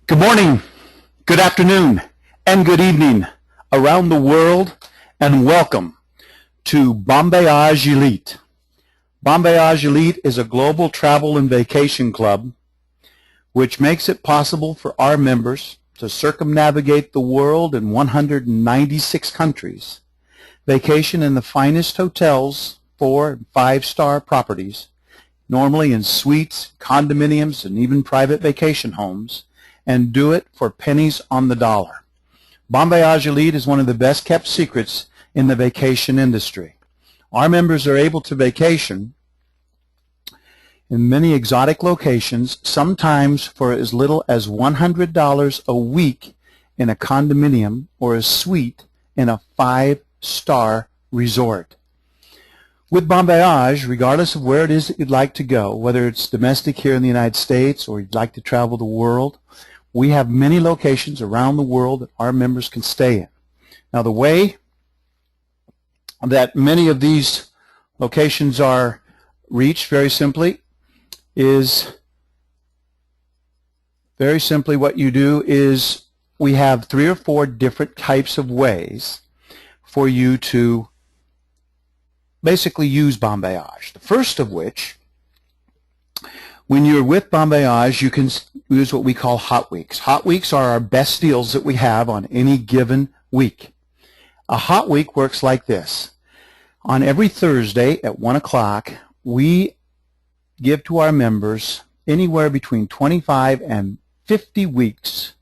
Good morning, good afternoon, and good evening around the world, and welcome to BonVoyage Elite. BonVoyage Elite is a global travel and vacation club which makes it possible for our members to circumnavigate the world in 196 countries, vacation in the finest hotels, 4- and 5-star properties, normally in suites, condominiums, and even private vacation homes, and do it for pennies on the dollar. BonVoyage Elite is one of the best kept secrets in the vacation industry. Our members are able to vacation in many exotic locations, sometimes for as little as $100 a week in a condominium or a suite in a 5-star resort. With BonVoyage, regardless of where it is that you'd like to go, whether it's domestic here in the United States or you'd like to travel the world, we have many locations around the world that our members can stay in. Now, the way that many of these locations are reached, very simply what you do is we have 3 or 4 different types of ways for you to basically use BonVoyage. The first of which, when you're with BonVoyage, you can use what we call hot weeks. Hot weeks are our best deals that we have on any given week. A hot week works like this. On every Thursday at 1 o'clock, we give to our members anywhere between 25 and 50 weeks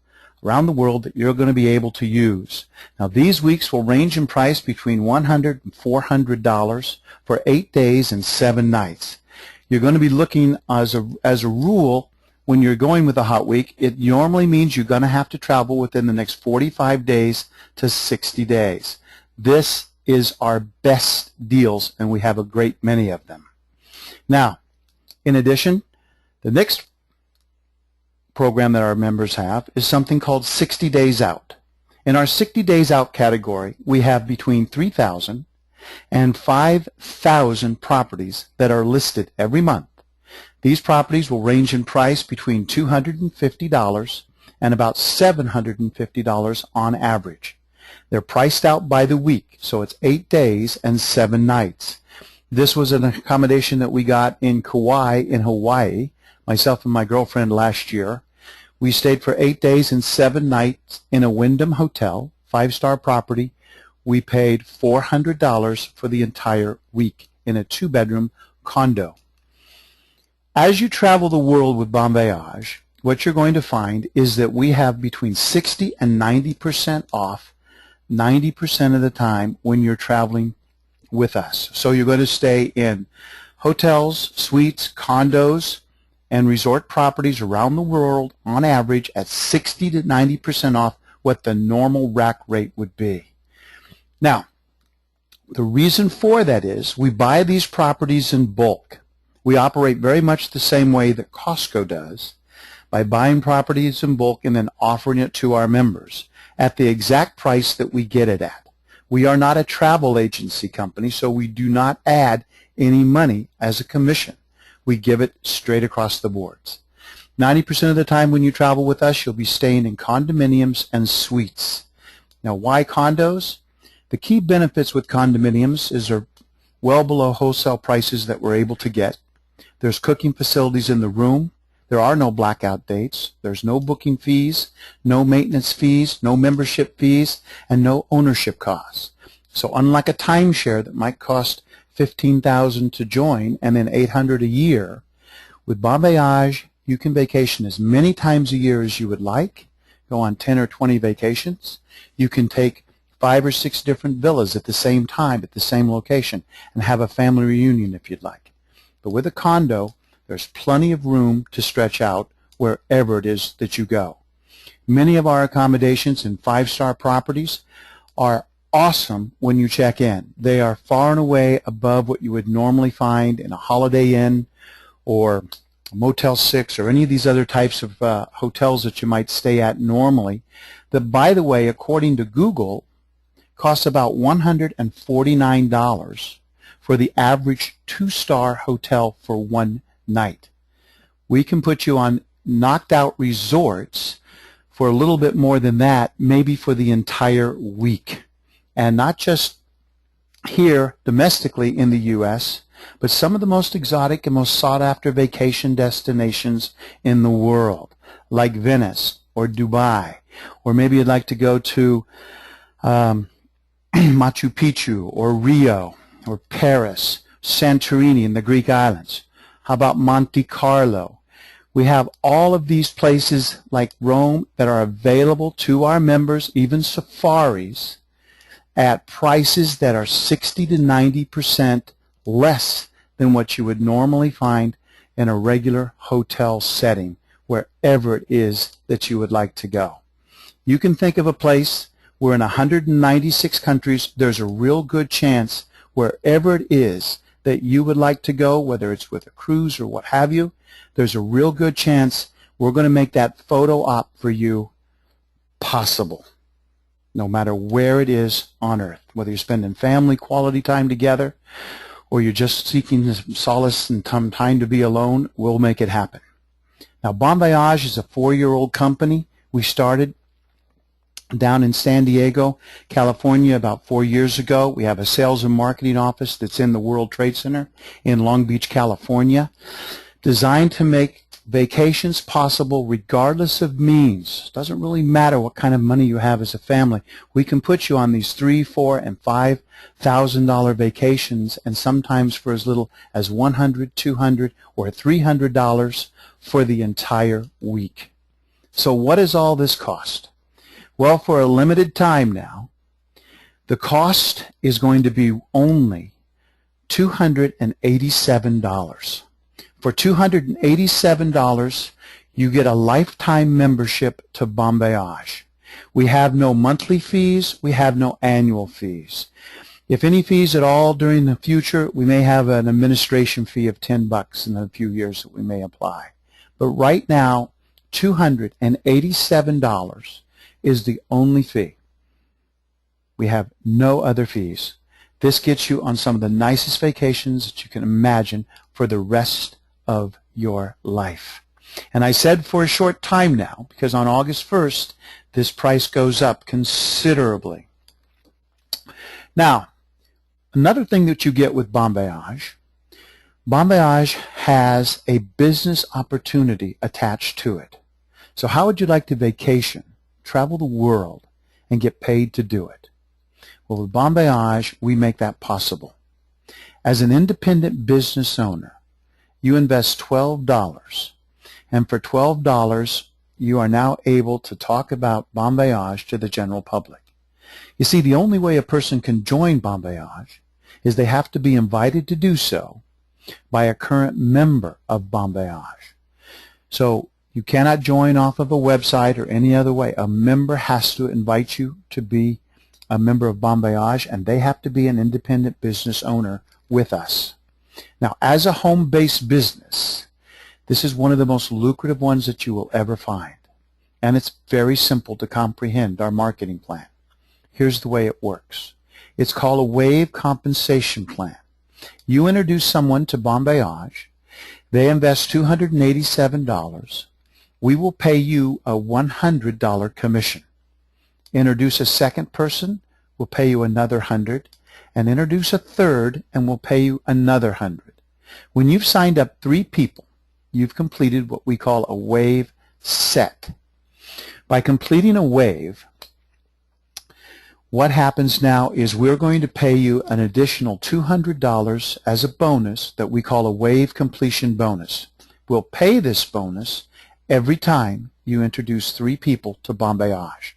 around the world that you're going to be able to use. Now, these weeks will range in price between $100 and $400 for 8 days and 7 nights. You're going to be looking, as a rule, when you're going with a hot week, it normally means you're going to have to travel within the next 45 days to 60 days. This is our best deals, and we have a great many of them. Now, in addition, the next program that our members have is something called 60 Days Out. In our 60 Days Out category, we have between 3,000 and 5,000 properties that are listed every month. These properties will range in price between $250 and about $750 on average. They're priced out by the week, so it's 8 days and 7 nights. This was an accommodation that we got in Kauai in Hawaii, myself and my girlfriend last year. We stayed for 8 days and 7 nights in a Wyndham hotel, 5-star property. We paid $400 for the entire week in a 2-bedroom condo. As you travel the world with BonVoyage, what you're going to find is that we have between 60 and 90% off 90% of the time when you're traveling with us. So you're going to stay in hotels, suites, condos, and resort properties around the world on average at 60 to 90% off what the normal rack rate would be. Now, the reason for that is we buy these properties in bulk. We operate very much the same way that Costco does, by buying properties in bulk and then offering it to our members at the exact price that we get it at. We are not a travel agency company, so we do not add any money as a commission. We give it straight across the boards. 90% of the time when you travel with us, you'll be staying in condominiums and suites. Now, why condos? The key benefits with condominiums is they're well below wholesale prices that we're able to get. There's cooking facilities in the room. There are no blackout dates. There's no booking fees, no maintenance fees, no membership fees, and no ownership costs. So unlike a timeshare that might cost $15,000 to join and then $800 a year, with BonVoyage, you can vacation as many times a year as you would like, go on 10 or 20 vacations. You can take 5 or 6 different villas at the same time at the same location and have a family reunion if you'd like. But with a condo, there's plenty of room to stretch out wherever it is that you go. Many of our accommodations in 5-star properties are awesome when you check in. They are far and away above what you would normally find in a Holiday Inn or Motel 6 or any of these other types of hotels that you might stay at normally, that, by the way, according to Google, costs about $149 for the average 2-star hotel for one night. We can put you on knocked out resorts for a little bit more than that, maybe for the entire week. And not just here domestically in the U.S., but some of the most exotic and most sought-after vacation destinations in the world, like Venice or Dubai, or maybe you'd like to go to Machu Picchu or Rio or Paris, Santorini in the Greek islands. How about Monte Carlo? We have all of these places like Rome that are available to our members, even safaris, at prices that are 60 to 90% less than what you would normally find in a regular hotel setting, wherever it is that you would like to go. You can think of a place where in 196 countries there's a real good chance wherever it is that you would like to go, whether it's with a cruise or what have you, there's a real good chance we're going to make that photo op for you possible, no matter where it is on earth, whether you're spending family quality time together or you're just seeking solace and time to be alone, we'll make it happen. Now, BonVoyage is a 4-year-old company. We started down in San Diego, California about 4 years ago. We have a sales and marketing office that's in the World Trade Center in Long Beach, California, designed to make vacations possible regardless of means. It doesn't really matter what kind of money you have as a family. We can put you on these $3,000, $4,000, and $5,000 vacations, and sometimes for as little as $100, $200, or $300 for the entire week. So what does all this cost? Well, for a limited time now, the cost is going to be only $287. For $287, you get a lifetime membership to BonVoyage. We have no monthly fees. We have no annual fees. If any fees at all during the future, we may have an administration fee of $10 in a few years that we may apply. But right now, $287 is the only fee. We have no other fees. This gets you on some of the nicest vacations that you can imagine for the rest of your life. And I said for a short time now, because on August 1st, this price goes up considerably. Now, another thing that you get with BonVoyage, BonVoyage has a business opportunity attached to it. So how would you like to vacation, travel the world, and get paid to do it? Well, with BonVoyage, we make that possible. As an independent business owner, you invest $12, and for $12, you are now able to talk about BonVoyage to the general public. You see, the only way a person can join BonVoyage is they have to be invited to do so by a current member of BonVoyage. So you cannot join off of a website or any other way. A member has to invite you to be a member of BonVoyage, and they have to be an independent business owner with us. Now, as a home-based business, this is one of the most lucrative ones that you will ever find. And it's very simple to comprehend our marketing plan. Here's the way it works. It's called a wave compensation plan. You introduce someone to BonVoyage. They invest $287. We will pay you a $100 commission. Introduce a second person, we'll pay you another $100. And introduce a third, and we'll pay you another $100. When you've signed up 3 people, you've completed what we call a wave set. By completing a wave, what happens now is we're going to pay you an additional $200 as a bonus that we call a wave completion bonus. We'll pay this bonus every time you introduce 3 people to BonVoyage.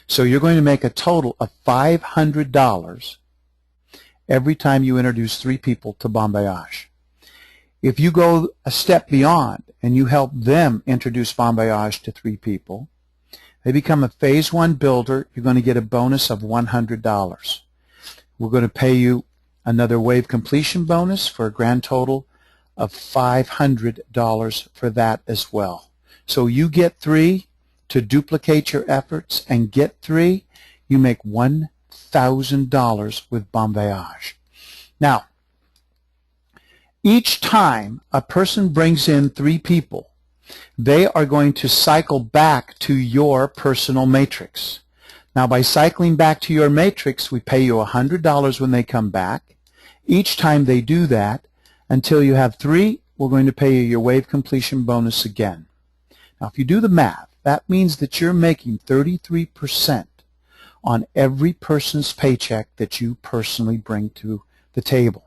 So you're going to make a total of $500 every time you introduce 3 people to BonVoyage. If you go a step beyond and you help them introduce BonVoyage to 3 people, they become a phase 1 builder, you're going to get a bonus of $100. We're going to pay you another wave completion bonus for a grand total of $500 for that as well. So you get 3 to duplicate your efforts, and get 3, you make $1,000 with BonVoyage. Now, Each time a person brings in 3 people, they are going to cycle back to your personal matrix. Now, by cycling back to your matrix, we pay you $100 when they come back. Each time they do that, until you have 3, we're going to pay you your wave completion bonus again. Now, if you do the math, that means that you're making 33% on every person's paycheck that you personally bring to the table.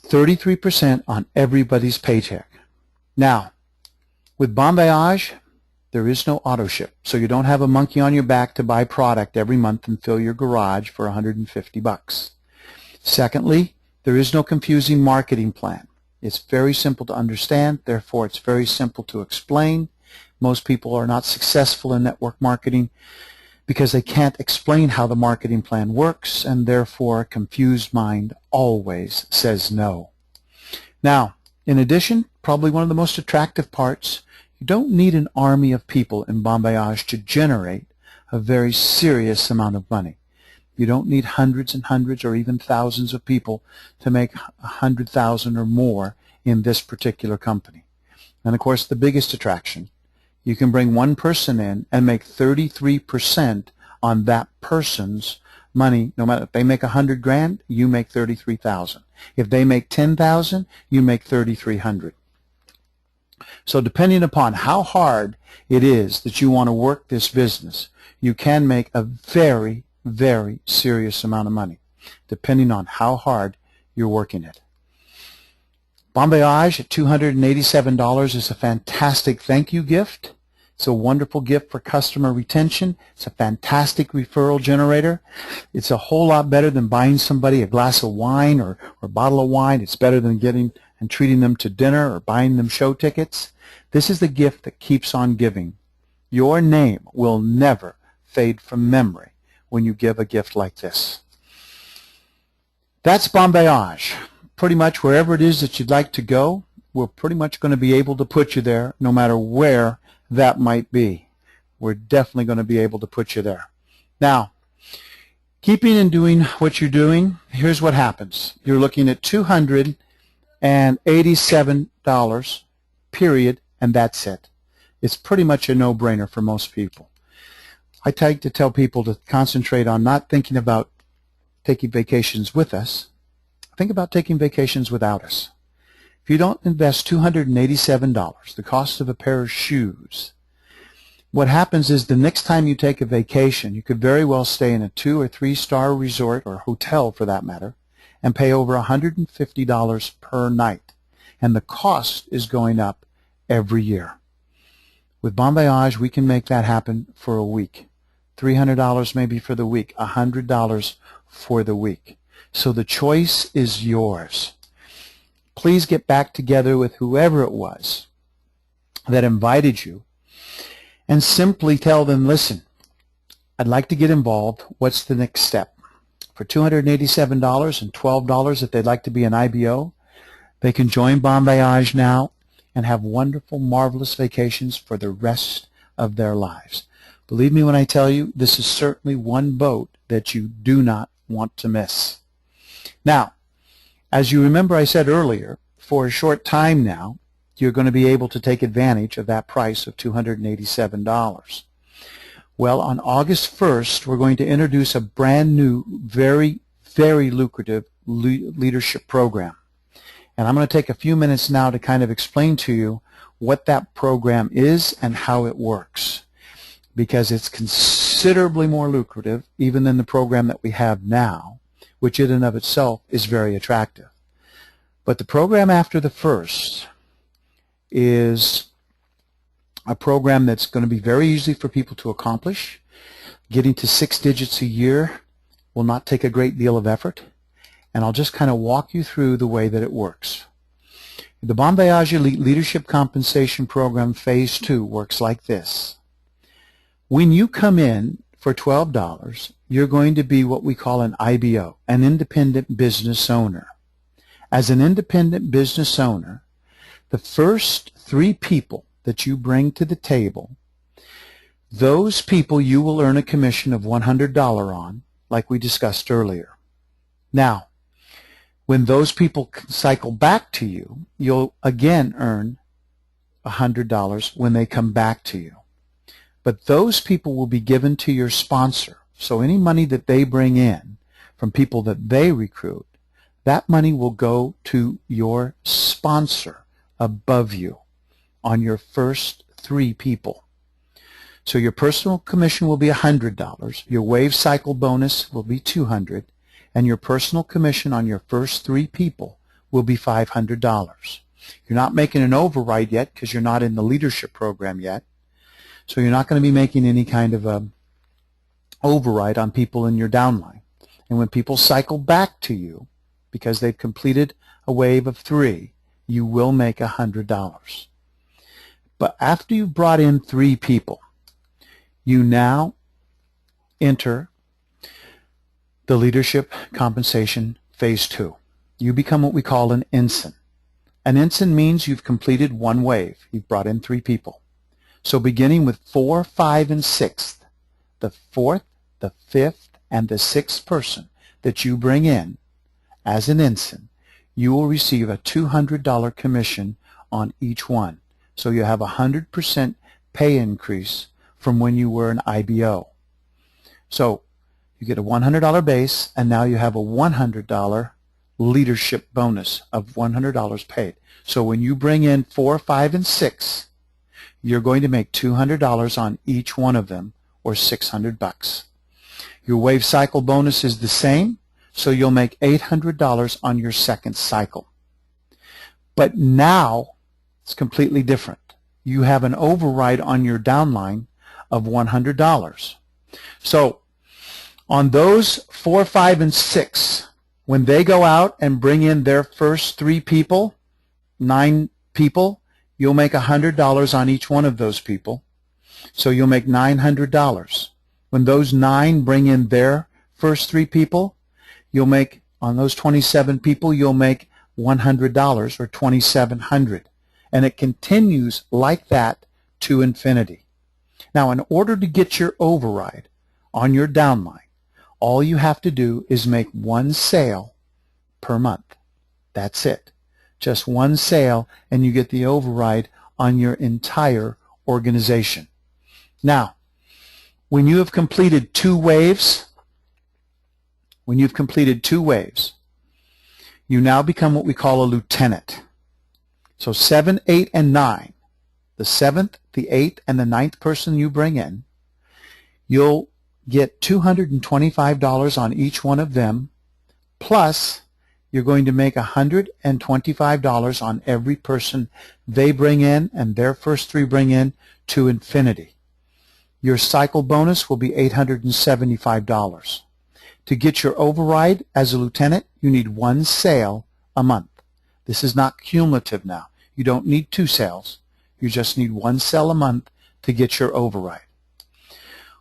33% on everybody's paycheck. Now, with BonVoyage, there is no auto ship, so you don't have a monkey on your back to buy product every month and fill your garage for $150. Secondly, there is no confusing marketing plan. It's very simple to understand, therefore it's very simple to explain. Most people are not successful in network marketing because they can't explain how the marketing plan works, and therefore a confused mind always says no. Now, in addition, probably one of the most attractive parts, you don't need an army of people in BonVoyage to generate a very serious amount of money. You don't need hundreds and hundreds or even thousands of people to make 100,000 or more in this particular company. And of course, the biggest attraction, you can bring one person in and make 33% on that person's money. No matter if they make 100 grand, you make 33,000. If they make 10,000, you make 3,300. So depending upon how hard it is that you want to work this business, you can make a very, very serious amount of money, depending on how hard you're working it. BonVoyage at $287 is a fantastic thank you gift. It's a wonderful gift for customer retention. It's a fantastic referral generator. It's a whole lot better than buying somebody a glass of wine or a bottle of wine. It's better than getting and treating them to dinner or buying them show tickets. This is the gift that keeps on giving. Your name will never fade from memory when you give a gift like this. That's BonVoyage. Pretty much wherever it is that you'd like to go, we're pretty much going to be able to put you there no matter where that might be. We're definitely going to be able to put you there. Now, keeping and doing what you're doing, here's what happens. You're looking at $287, period, and that's it. It's pretty much a no-brainer for most people. I like to tell people to concentrate on not thinking about taking vacations with us. Think about taking vacations without us. If you don't invest $287, the cost of a pair of shoes, what happens is the next time you take a vacation, you could very well stay in a 2- or 3-star resort or hotel for that matter and pay over $150 per night. And the cost is going up every year. With BonVoyage, we can make that happen for a week. $300 maybe for the week, $100 for the week. So the choice is yours. Please get back together with whoever it was that invited you and simply tell them, listen, I'd like to get involved. What's the next step? For $287 and $12 if they'd like to be an IBO, they can join BonVoyage now and have wonderful, marvelous vacations for the rest of their lives. Believe me when I tell you, this is certainly one boat that you do not want to miss. Now, as you remember I said earlier, for a short time now, you're going to be able to take advantage of that price of $287. Well, on August 1st, we're going to introduce a brand new, very, very lucrative leadership program. And I'm going to take a few minutes now to kind of explain to you what that program is and how it works, because it's considerably more lucrative even than the program that we have now, which in and of itself is very attractive. But the program after the first is a program that's going to be very easy for people to accomplish. Getting to 6 digits a year will not take a great deal of effort, and I'll just kind of walk you through the way that it works. The BonVoyage Elite Leadership Compensation Program Phase 2 works like this. When you come in for $12, you're going to be what we call an IBO, an independent business owner. As an independent business owner, the first 3 people that you bring to the table, those people you will earn a commission of $100 on, like we discussed earlier. Now, When those people cycle back to you, you'll again earn $100 when they come back to you. But those people will be given to your sponsor. So any money that they bring in from people that they recruit, that money will go to your sponsor above you on your first 3 people. So your personal commission will be $100, your wave cycle bonus will be $200, and your personal commission on your first 3 people will be $500. You're not making an override yet because you're not in the leadership program yet. So you're not going to be making any kind of a override on people in your downline. And when people cycle back to you because they've completed a wave of 3, you will make $100. But after you've brought in 3 people, you now enter the leadership compensation phase 2. You become what we call an ensign. An ensign means you've completed 1 wave. You've brought in 3 people. So beginning with 4, 5, and 6th, the 4th, the 5th, and the 6th person that you bring in as an ensign, you will receive a $200 commission on each one. So you have a 100% pay increase from when you were an IBO. So you get a $100 base, and now you have a $100 leadership bonus of $100 paid. So when you bring in 4, 5, and 6, you're going to make $200 on each one of them, or $600. Your wave cycle bonus is the same, so you'll make $800 on your second cycle. But now it's completely different. You have an override on your downline of $100. So on those 4, 5, and 6, when they go out and bring in their first 3 people, 9 people, you'll make $100 on each one of those people. So you'll make $900. When those 9 bring in their first 3 people, you'll make, on those 27 people, you'll make $100 or $2,700. And it continues like that to infinity. Now, in order to get your override on your downline, all you have to do is make 1 sale per month. That's it. Just 1 sale, and you get the override on your entire organization. Now, when you have completed 2 waves, you now become what we call a lieutenant. So 7, 8, and 9, the 7th, the 8th, and the 9th person you bring in, you'll get $225 on each one of them, plus you're going to make $125 on every person they bring in and their first 3 bring in to infinity. Your cycle bonus will be $875. To get your override as a lieutenant, you need 1 sale a month. This is not cumulative now. You don't need 2 sales. You just need 1 sale a month to get your override.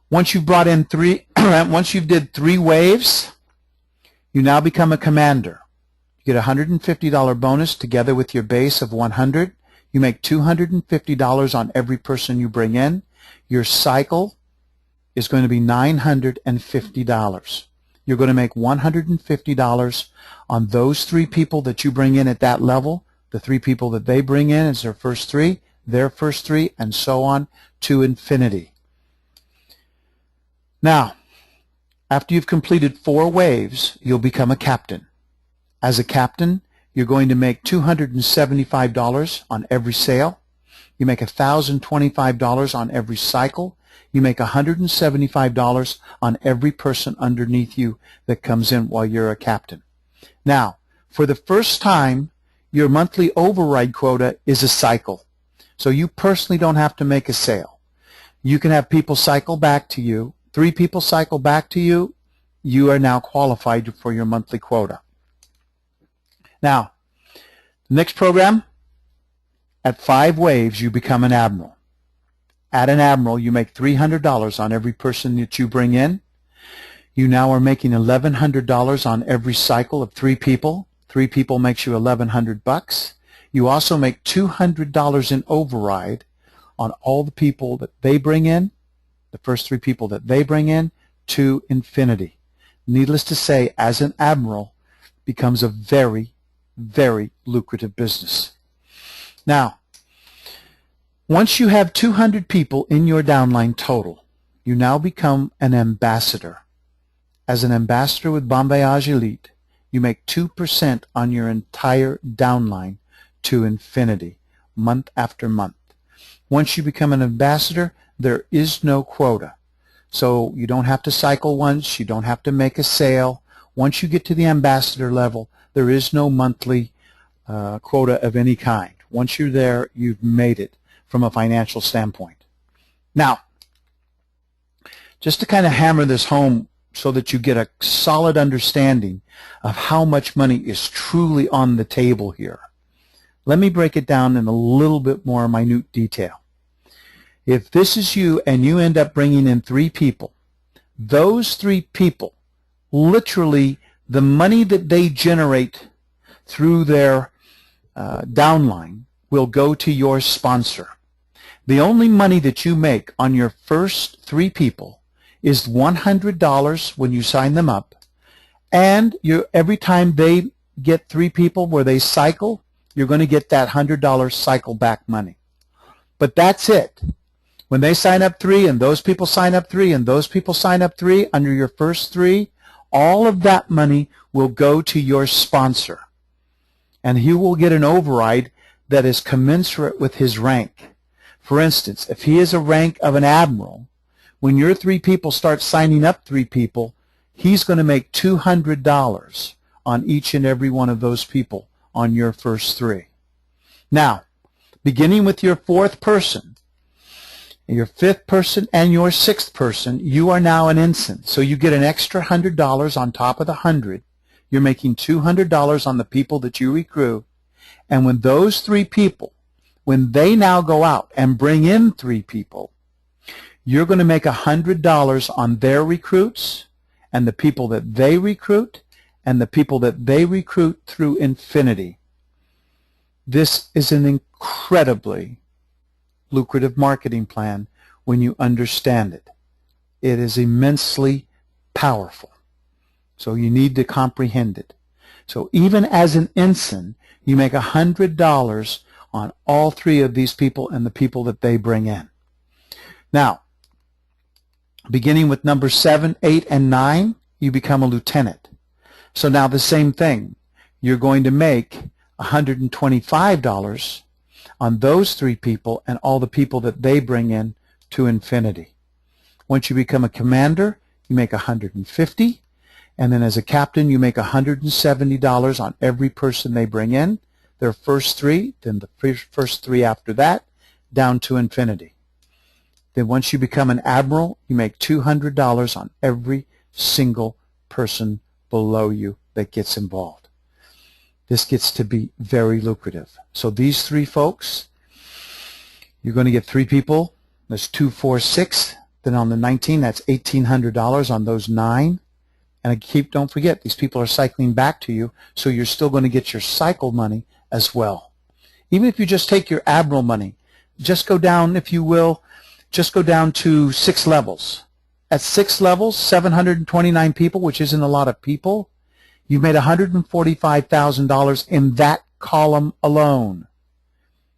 Once you've brought in 3, once you've did 3 waves, you now become a commander. You get a $150 bonus together with your base of $100. You make $250 on every person you bring in. Your cycle is going to be $950. You're going to make $150 on those 3 people that you bring in at that level, the 3 people that they bring in as their first 3, their first 3, and so on to infinity. Now, after you've completed 4 waves, you'll become a captain. As a captain, you're going to make $275 on every sale. You make $1,025 on every cycle. You make $175 on every person underneath you that comes in while you're a captain. Now, for the first time, your monthly override quota is a cycle. So you personally don't have to make a sale. You can have people cycle back to you. 3 people cycle back to you. You are now qualified for your monthly quota. Now, the next program, at 5 waves, you become an admiral. At an admiral, you make $300 on every person that you bring in. You now are making $1,100 on every cycle of 3 people. 3 people makes you $1,100. You also make $200 in override on all the people that they bring in, the first 3 people that they bring in, to infinity. Needless to say, as an admiral, becomes a very, very lucrative business. Now, once you have 200 people in your downline total, you now become an ambassador. As an ambassador with BonVoyage Elite, you make 2% on your entire downline to infinity, month after month. Once you become an ambassador, there is no quota. So you don't have to cycle once, you don't have to make a sale. Once you get to the ambassador level, there is no monthly quota of any kind. Once you're there, you've made it from a financial standpoint. Now, just to kind of hammer this home so that you get a solid understanding of how much money is truly on the table here, let me break it down in a little bit more minute detail. If this is you and you end up bringing in 3 people, those 3 people, literally the money that they generate through their downline will go to your sponsor. The only money that you make on your first 3 people is $100 when you sign them up, and every time they get 3 people where they cycle, you're going to get that $100 cycle back money. But that's it. When they sign up 3 and those people sign up 3 and those people sign up 3 under your first 3, all of that money will go to your sponsor. And he will get an override that is commensurate with his rank. For instance, if he is a rank of an admiral, when your 3 people start signing up 3 people, he's going to make $200 on each and every one of those people on your first 3. Now, beginning with your 4th person, your 5th person, and your 6th person, you are now an ensign. So you get an extra $100 on top of the 100. You're making $200 on the people that you recruit. And when those 3 people, when they now go out and bring in 3 people, you're going to make $100 on their recruits and the people that they recruit and the people that they recruit through infinity. This is an incredibly lucrative marketing plan when you understand it. It is immensely powerful. So you need to comprehend it. So even as an ensign, you make $100 on all 3 of these people and the people that they bring in. Now, beginning with number 7, 8, and 9, you become a lieutenant. So now the same thing. You're going to make $125 on those 3 people and all the people that they bring in to infinity. Once you become a commander, you make $150, and then as a captain, you make $170 on every person they bring in, their first 3, then the first 3 after that, down to infinity. Then once you become an admiral, you make $200 on every single person below you that gets involved. This gets to be very lucrative. So these 3 folks, you're going to get 3 people. That's 2, 4, 6. Then on the 19, that's $1,800 on those 9. And don't forget, these people are cycling back to you, so you're still going to get your cycle money as well. Even if you just take your admiral money, just go down, if you will, just go down to 6 levels. At 6 levels, 729 people, which isn't a lot of people, you've made $145,000 in that column alone.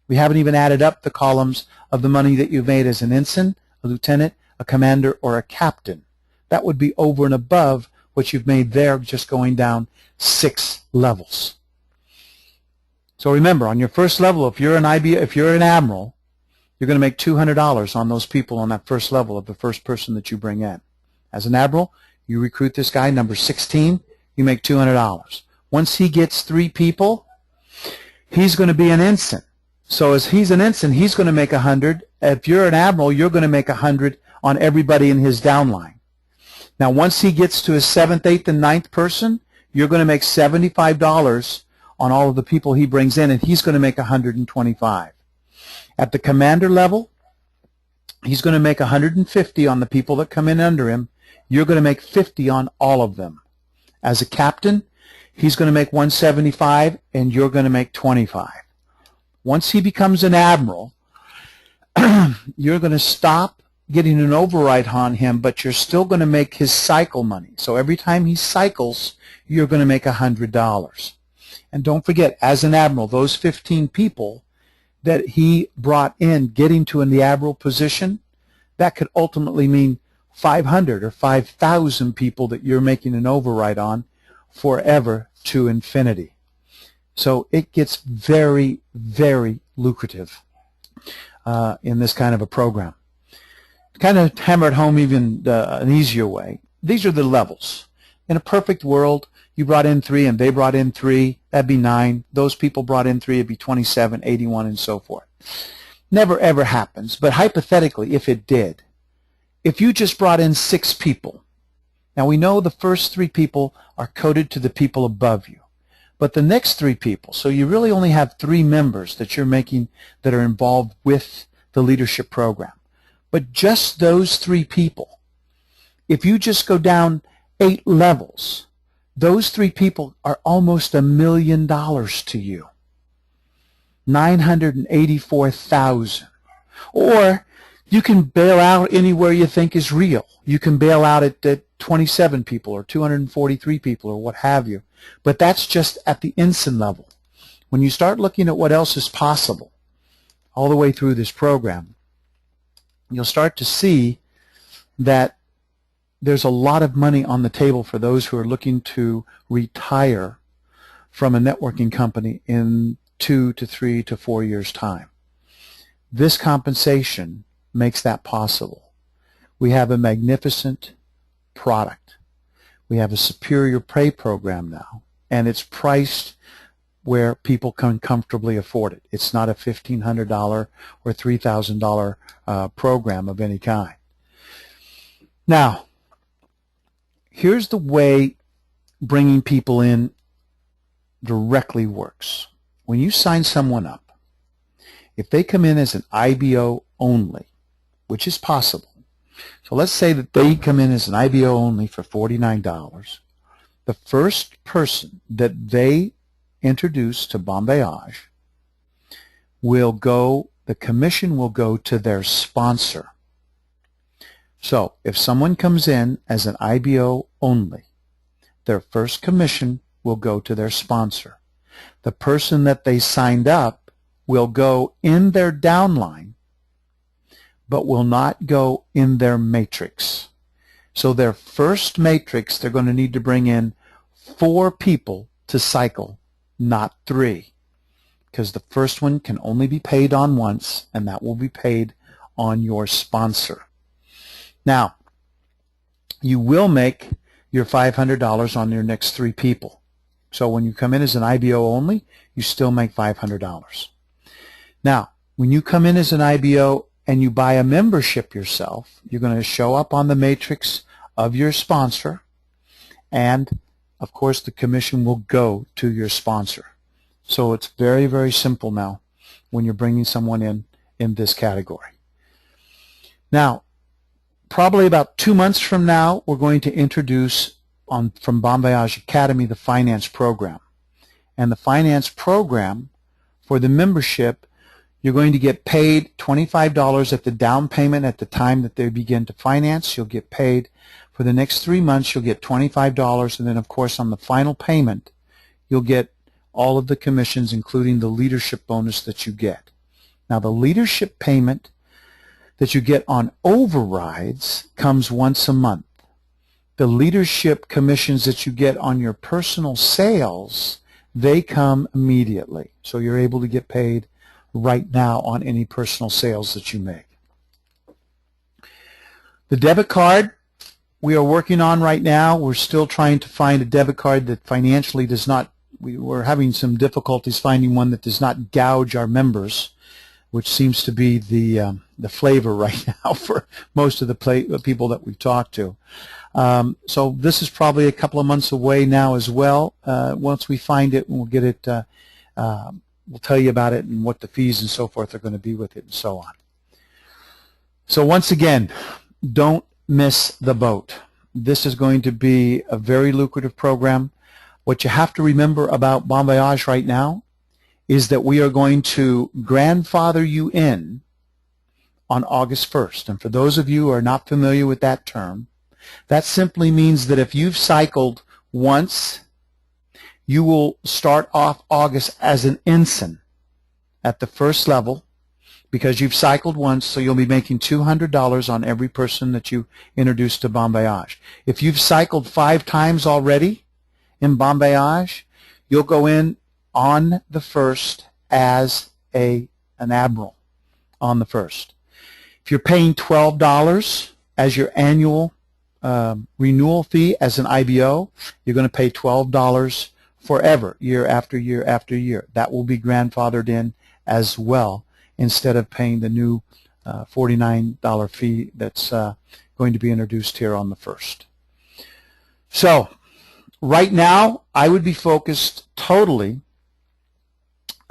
We haven't even added up the columns of the money that you've made as an ensign, a lieutenant, a commander, or a captain. That would be over and above what you've made there just going down 6 levels. So remember, on your first level, if you're an admiral, you're going to make $200 on those people on that first level of the first person that you bring in. As an admiral, you recruit this guy, number 16, you make $200. Once he gets 3 people, he's going to be an ensign. So as he's an ensign, he's going to make 100. If you're an admiral, you're going to make 100 on everybody in his downline. Now, once he gets to his 7th, 8th, and 9th person, you're going to make $75 on all of the people he brings in, and he's going to make $125. At the commander level, he's going to make $150 on the people that come in under him. You're going to make $50 on all of them. As a captain, he's going to make $175, and you're going to make $25. Once he becomes an admiral, you're going to stop getting an override on him, but you're still going to make his cycle money. So every time he cycles, you're going to make $100. And don't forget, as an admiral, those 15 people that he brought in getting to in the admiral position, that could ultimately mean 500 or 5,000 people that you're making an override on forever to infinity. So it gets very, very lucrative in this kind of a program. To kind of hammer it home even an easier way, these are the levels. In a perfect world, you brought in 3 and they brought in 3, that'd be 9. Those people brought in 3, it'd be 27, 81, and so forth. Never ever happens, but hypothetically, if it did, if you just brought in 6 people, now we know the first 3 people are coded to the people above you, but the next 3 people, so you really only have 3 members that you're making that are involved with the leadership program. But just those 3 people, if you just go down 8 levels, those 3 people are almost $1 million to you. 984,000. Or you can bail out anywhere you think is real. You can bail out at 27 people or 243 people or what have you. But that's just at the ensign level. When you start looking at what else is possible all the way through this program, you'll start to see that there's a lot of money on the table for those who are looking to retire from a networking company in 2 to 3 to 4 years' time. This compensation makes that possible. We have a magnificent product. We have a superior pay program now, and it's priced where people can comfortably afford it. It's not a $1,500 or $3,000 program of any kind. Now, here's the way bringing people in directly works. When you sign someone up, if they come in as an IBO only, which is possible, so let's say that they come in as an IBO only for $49, the first person that they introduce to BonVoyage will go, the commission will go to their sponsor. So if someone comes in as an IBO only, their first commission will go to their sponsor. The person that they signed up will go in their downline, but will not go in their matrix. So their first matrix, they're going to need to bring in 4 people to cycle, not 3, because the first one can only be paid on once, and that will be paid on your sponsor. Now, you will make your $500 on your next 3 people. So when you come in as an IBO only, you still make $500. Now, when you come in as an IBO and you buy a membership yourself, you're going to show up on the matrix of your sponsor, and of course the commission will go to your sponsor. So it's very, very simple now when you're bringing someone in this category. Now, probably about 2 months from now, we're going to introduce from BonVoyage Academy the finance program. And the finance program for the membership, you're going to get paid $25 at the down payment at the time that they begin to finance. You'll get paid for the next 3 months. You'll get $25, and then of course on the final payment, you'll get all of the commissions, including the leadership bonus that you get. Now, the leadership payment that you get on overrides comes once a month. The leadership commissions that you get on your personal sales, they come immediately. So you're able to get paid right now on any personal sales that you make. The debit card we are working on right now. We're still trying to find a debit card that financially does not, we're having some difficulties finding one that does not gouge our members, which seems to be the flavor right now for most of the people that we've talked to. So this is probably a couple of months away now as well. Once we find it, we'll get it, we'll tell you about it and what the fees and so forth are going to be with it and so on. So once again, don't miss the boat. This is going to be a very lucrative program. What you have to remember about BonVoyage right now is that we are going to grandfather you in on August 1st. And for those of you who are not familiar with that term, that simply means that if you've cycled once, you will start off August as an ensign at the first level because you've cycled once, so you'll be making $200 on every person that you introduce to BonVoyage. If you've cycled 5 times already in BonVoyage, you'll go in on the 1st as an admiral on the 1st. If you're paying $12 as your annual renewal fee as an IBO, you're going to pay $12 forever, year after year after year. That will be grandfathered in as well, instead of paying the new $49 fee that's going to be introduced here on the 1st. So right now, I would be focused totally,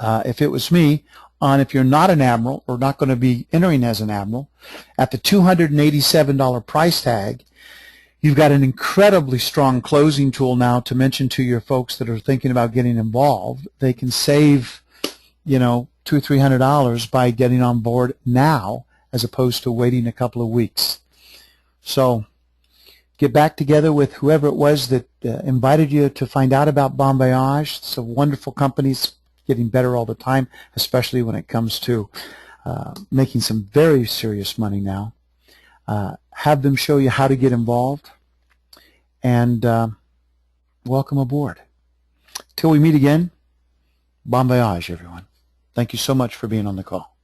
if it was me, on if you're not an admiral or not going to be entering as an admiral, at the $287 price tag, you've got an incredibly strong closing tool now to mention to your folks that are thinking about getting involved. They can save, you know, $200 or $300 by getting on board now as opposed to waiting a couple of weeks. So get back together with whoever it was that invited you to find out about BonVoyage. It's a wonderful company. It's getting better all the time, especially when it comes to making some very serious money now. Have them show you how to get involved, and welcome aboard. Till we meet again, bon voyage, everyone. Thank you so much for being on the call.